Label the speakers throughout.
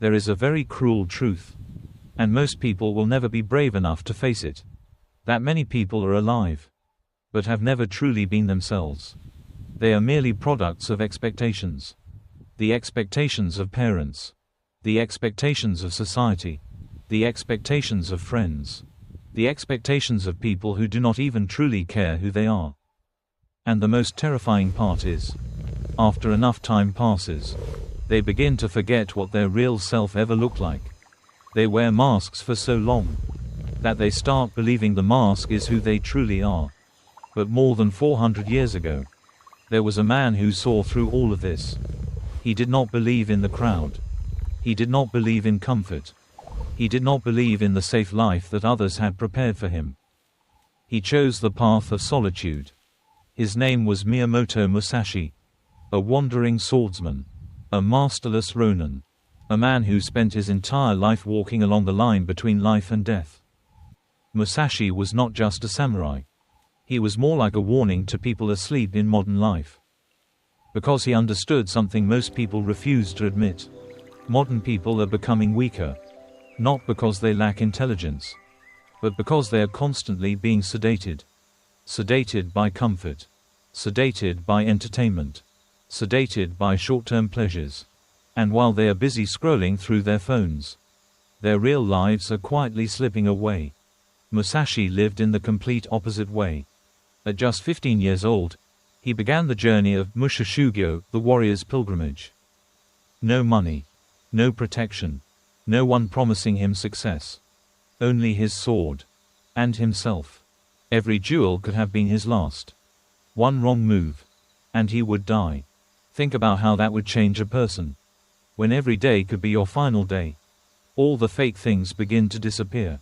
Speaker 1: There is a very cruel truth. And most people will never be brave enough to face it. That many people are alive, but have never truly been themselves. They are merely products of expectations. The expectations of parents. The expectations of society. The expectations of friends. The expectations of people who do not even truly care who they are. And the most terrifying part is, after enough time passes, they begin to forget what their real self ever looked like. They wear masks for so long that they start believing the mask is who they truly are. But more than 400 years ago, there was a man who saw through all of this. He did not believe in the crowd. He did not believe in comfort. He did not believe in the safe life that others had prepared for him. He chose the path of solitude. His name was Miyamoto Musashi, a wandering swordsman, a masterless ronin, a man who spent his entire life walking along the line between life and death. Musashi was not just a samurai. He was more like a warning to people asleep in modern life. Because he understood something most people refuse to admit. Modern people are becoming weaker. Not because they lack intelligence, but because they are constantly being sedated. Sedated by comfort. Sedated by entertainment. Sedated by short-term pleasures. And while they are busy scrolling through their phones, their real lives are quietly slipping away. Musashi lived in the complete opposite way. At just 15 years old, he began the journey of Mushashugyo, the warrior's pilgrimage. No money, no protection, no one promising him success. Only his sword. And himself. Every duel could have been his last. One wrong move, and he would die. Think about how that would change a person. When every day could be your final day. All the fake things begin to disappear.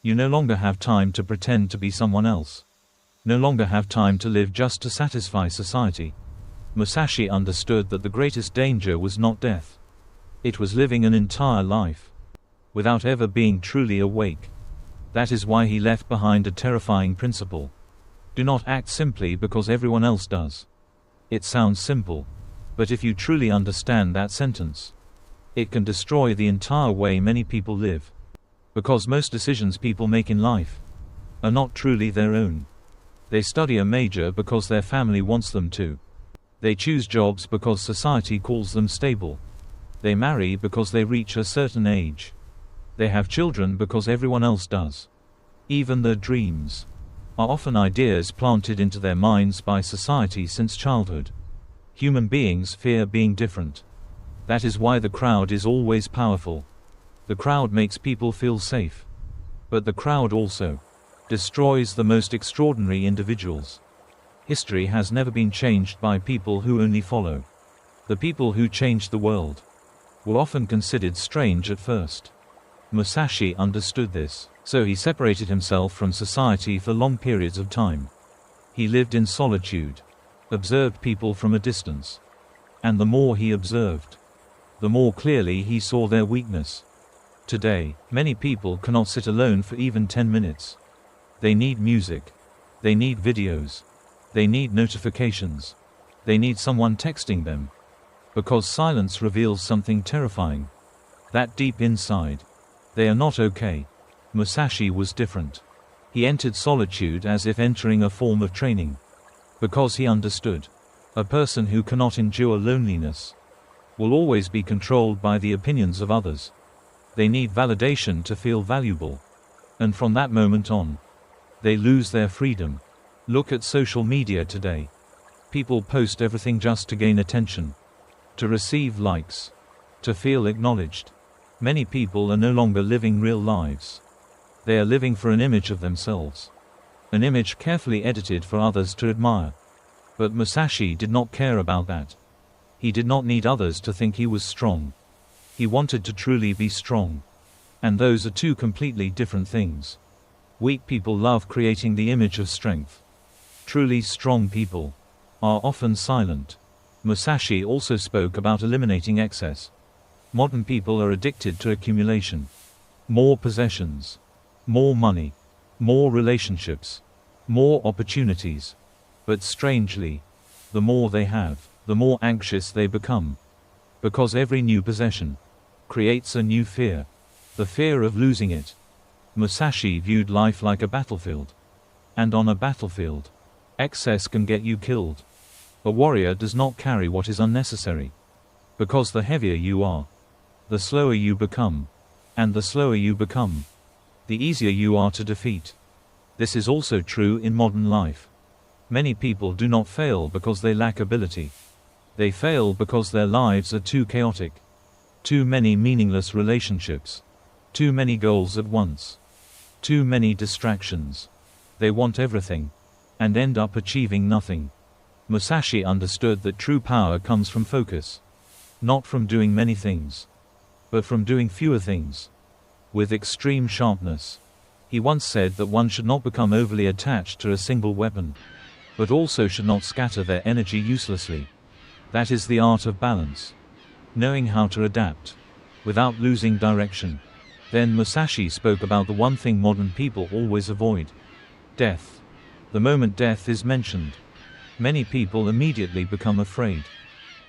Speaker 1: You no longer have time to pretend to be someone else. No longer have time to live just to satisfy society. Musashi understood that the greatest danger was not death. It was living an entire life without ever being truly awake. That is why he left behind a terrifying principle. Do not act simply because everyone else does. It sounds simple, but if you truly understand that sentence, it can destroy the entire way many people live. Because most decisions people make in life are not truly their own. They study a major because their family wants them to. They choose jobs because society calls them stable. They marry because they reach a certain age. They have children because everyone else does. Even their dreams are often ideas planted into their minds by society since childhood. Human beings fear being different. That is why the crowd is always powerful. The crowd makes people feel safe. But the crowd also destroys the most extraordinary individuals. History has never been changed by people who only follow. The people who changed the world were often considered strange at first. Musashi understood this, so he separated himself from society for long periods of time. He lived in solitude, observed people from a distance. And the more he observed, the more clearly he saw their weakness. Today, many people cannot sit alone for even 10 minutes. They need music. They need videos. They need notifications. They need someone texting them. Because silence reveals something terrifying. That deep inside, they are not okay. Musashi was different. He entered solitude as if entering a form of training. Because he understood. A person who cannot endure loneliness will always be controlled by the opinions of others. They need validation to feel valuable. And from that moment on, they lose their freedom. Look at social media today. People post everything just to gain attention, to receive likes, to feel acknowledged. Many people are no longer living real lives. They are living for an image of themselves. An image carefully edited for others to admire. But Musashi did not care about that. He did not need others to think he was strong. He wanted to truly be strong. And those are two completely different things. Weak people love creating the image of strength. Truly strong people are often silent. Musashi also spoke about eliminating excess. Modern people are addicted to accumulation. More possessions. More money. More relationships. More opportunities. But strangely, the more they have, the more anxious they become. Because every new possession creates a new fear. The fear of losing it. Musashi viewed life like a battlefield. And on a battlefield, excess can get you killed. A warrior does not carry what is unnecessary. Because the heavier you are, the slower you become. And the slower you become, the easier you are to defeat. This is also true in modern life. Many people do not fail because they lack ability. They fail because their lives are too chaotic. Too many meaningless relationships. Too many goals at once. Too many distractions. They want everything. And end up achieving nothing. Musashi understood that true power comes from focus. Not from doing many things. But from doing fewer things. With extreme sharpness. He once said that one should not become overly attached to a single weapon. But also should not scatter their energy uselessly. That is the art of balance. Knowing how to adapt. Without losing direction. Then Musashi spoke about the one thing modern people always avoid. Death. The moment death is mentioned, many people immediately become afraid.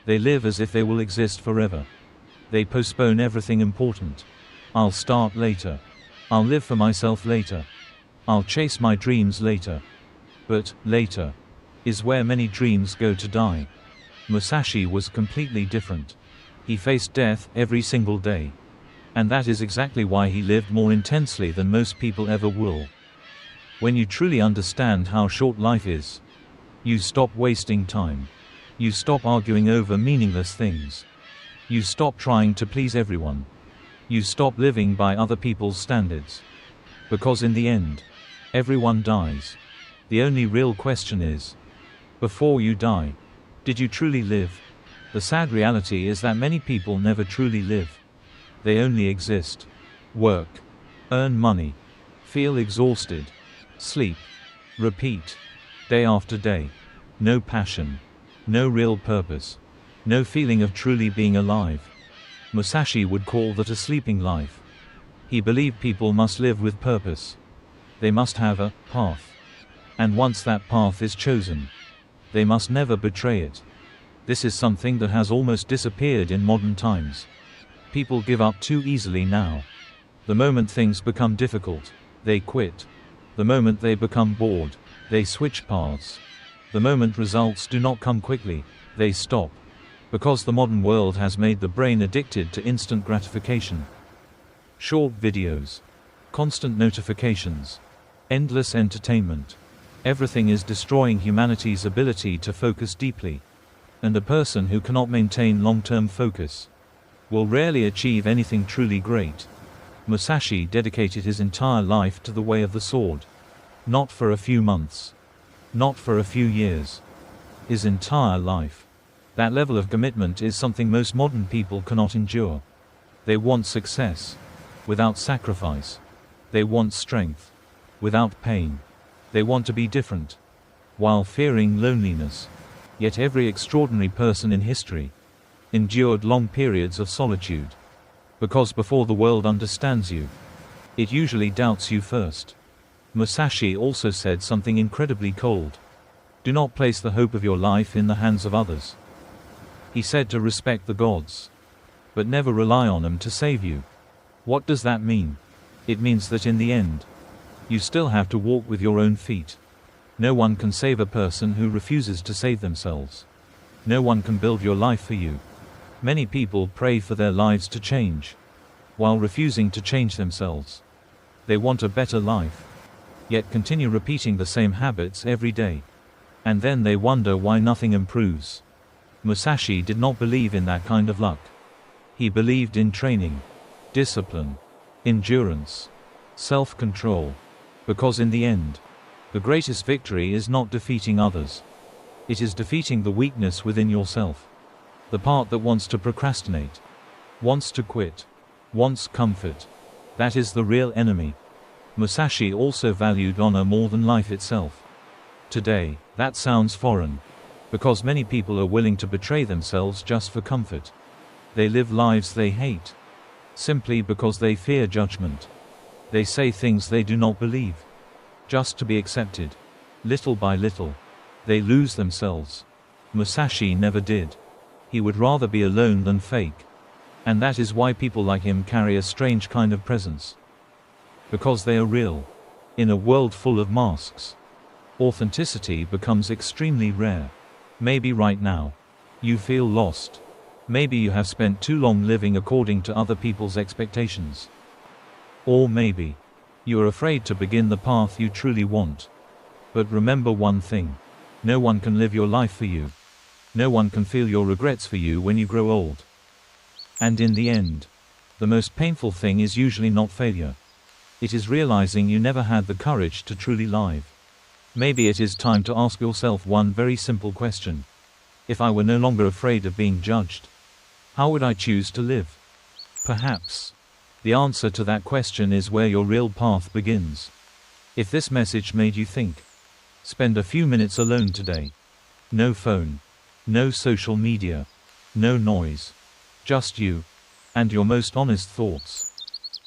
Speaker 1: They live as if they will exist forever. They postpone everything important. I'll start later. I'll live for myself later. I'll chase my dreams later. But, later, is where many dreams go to die. Musashi was completely different. He faced death every single day. And that is exactly why he lived more intensely than most people ever will. When you truly understand how short life is, you stop wasting time. You stop arguing over meaningless things. You stop trying to please everyone. You stop living by other people's standards. Because in the end, everyone dies. The only real question is, before you die, did you truly live? The sad reality is that many people never truly live. They only exist. Work. Earn money. Feel exhausted. Sleep. Repeat. Day after day. No passion. No real purpose. No feeling of truly being alive. Musashi would call that a sleeping life. He believed people must live with purpose. They must have a path. And once that path is chosen, they must never betray it. This is something that has almost disappeared in modern times. People give up too easily now. The moment things become difficult, they quit. The moment they become bored, they switch paths. The moment results do not come quickly, they stop. Because the modern world has made the brain addicted to instant gratification. Short videos. Constant notifications. Endless entertainment. Everything is destroying humanity's ability to focus deeply. And a person who cannot maintain long-term focus will rarely achieve anything truly great. Musashi dedicated his entire life to the way of the sword. Not for a few months. Not for a few years. His entire life. That level of commitment is something most modern people cannot endure. They want success. Without sacrifice. They want strength. Without pain. They want to be different. While fearing loneliness. Yet every extraordinary person in history endured long periods of solitude. Because before the world understands you, it usually doubts you first. Musashi also said something incredibly cold. Do not place the hope of your life in the hands of others. He said to respect the gods, but never rely on them to save you. What does that mean? It means that in the end, you still have to walk with your own feet. No one can save a person who refuses to save themselves. No one can build your life for you. Many people pray for their lives to change, while refusing to change themselves. They want a better life, yet continue repeating the same habits every day. And then they wonder why nothing improves. Musashi did not believe in that kind of luck. He believed in training, discipline, endurance, self-control. Because in the end, the greatest victory is not defeating others. It is defeating the weakness within yourself. The part that wants to procrastinate, wants to quit, wants comfort. That is the real enemy. Musashi also valued honor more than life itself. Today, that sounds foreign. Because many people are willing to betray themselves just for comfort. They live lives they hate. Simply because they fear judgment. They say things they do not believe. Just to be accepted. Little by little, they lose themselves. Musashi never did. He would rather be alone than fake. And that is why people like him carry a strange kind of presence. Because they are real. In a world full of masks, authenticity becomes extremely rare. Maybe right now, you feel lost. Maybe you have spent too long living according to other people's expectations. Or maybe, you are afraid to begin the path you truly want. But remember one thing. No one can live your life for you. No one can feel your regrets for you when you grow old. And in the end, the most painful thing is usually not failure. It is realizing you never had the courage to truly live. Maybe it is time to ask yourself one very simple question. If I were no longer afraid of being judged, how would I choose to live? Perhaps the answer to that question is where your real path begins. If this message made you think, spend a few minutes alone today. No phone, no social media, no noise. Just you and your most honest thoughts.